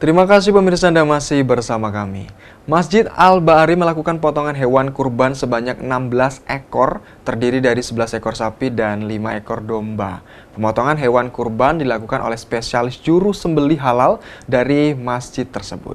Terima kasih pemirsa Anda masih bersama kami. Masjid Al-Bahari melakukan potongan hewan kurban sebanyak 16 ekor, terdiri dari 11 ekor sapi dan 5 ekor domba. Pemotongan hewan kurban dilakukan oleh spesialis juru sembelih halal dari masjid tersebut.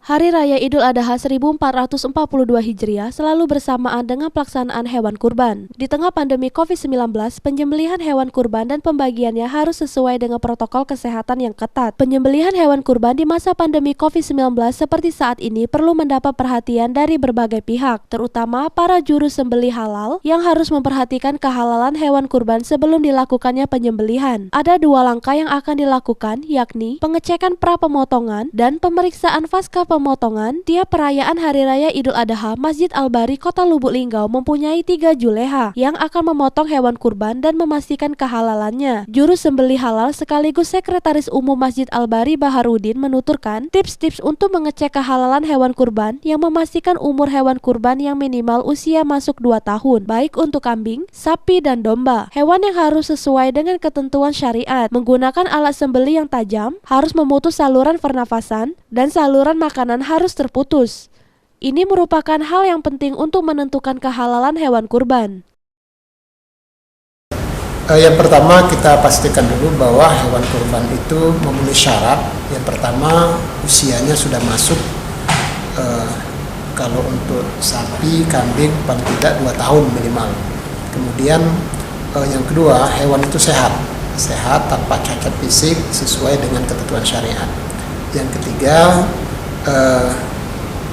Hari Raya Idul Adha 1442 Hijriah selalu bersamaan dengan pelaksanaan hewan kurban. Di tengah pandemi COVID-19, penyembelihan hewan kurban dan pembagiannya harus sesuai dengan protokol kesehatan yang ketat. Penyembelihan hewan kurban di masa pandemi COVID-19 seperti saat ini perlu mendapat perhatian dari berbagai pihak, terutama para juru sembelih halal yang harus memperhatikan kehalalan hewan kurban sebelum dilakukannya penyembelihan. Ada dua langkah yang akan dilakukan, yakni pengecekan pra-pemotongan dan pemeriksaan pasca pemotongan. Tiap perayaan Hari Raya Idul Adha, Masjid Al-Bahari Kota Lubuk Linggau mempunyai 3 juleha yang akan memotong hewan kurban dan memastikan kehalalannya. Juru sembelih halal sekaligus Sekretaris Umum Masjid Al-Bahari Baharudin menuturkan tips-tips untuk mengecek kehalalan hewan kurban yang memastikan umur hewan kurban yang minimal usia masuk 2 tahun, baik untuk kambing, sapi, dan domba. Hewan yang harus sesuai dengan ketentuan syariat, menggunakan alat sembelih yang tajam, harus memutus saluran pernafasan, dan saluran makanan harus terputus. Ini merupakan hal yang penting untuk menentukan kehalalan hewan kurban. Yang pertama, kita pastikan dulu bahwa hewan kurban itu memenuhi syarat. Yang pertama, usianya sudah masuk. Kalau untuk sapi, kambing paling tidak 2 tahun minimal. Kemudian yang kedua, hewan itu sehat tanpa cacat fisik sesuai dengan ketentuan syariat. Yang ketiga,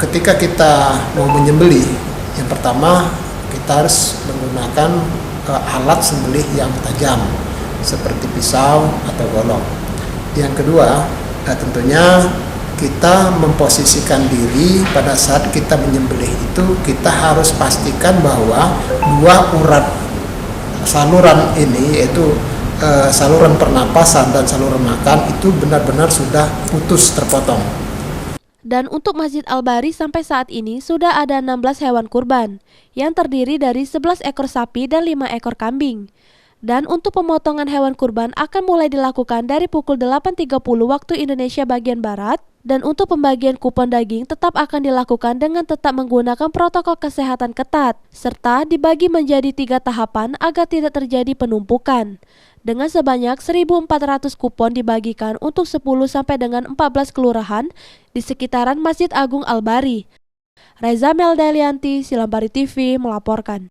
ketika kita mau menyembelih, yang pertama kita harus menggunakan alat sembelih yang tajam seperti pisau atau golok. Yang kedua, tentunya kita memposisikan diri pada saat kita menyembelih itu, kita harus pastikan bahwa dua urat saluran ini, yaitu saluran pernapasan dan saluran makan, itu benar-benar sudah putus, terpotong. Dan untuk Masjid Al-Bahari sampai saat ini sudah ada 16 hewan kurban yang terdiri dari 11 ekor sapi dan 5 ekor kambing. Dan untuk pemotongan hewan kurban akan mulai dilakukan dari pukul 8.30 waktu Indonesia bagian Barat. Dan untuk pembagian kupon daging tetap akan dilakukan dengan tetap menggunakan protokol kesehatan ketat, serta dibagi menjadi 3 tahapan agar tidak terjadi penumpukan. Dengan sebanyak 1.400 kupon dibagikan untuk 10 sampai dengan 14 kelurahan di sekitaran Masjid Agung Al-Bahari. Reza Meldalianti, Silambari TV melaporkan.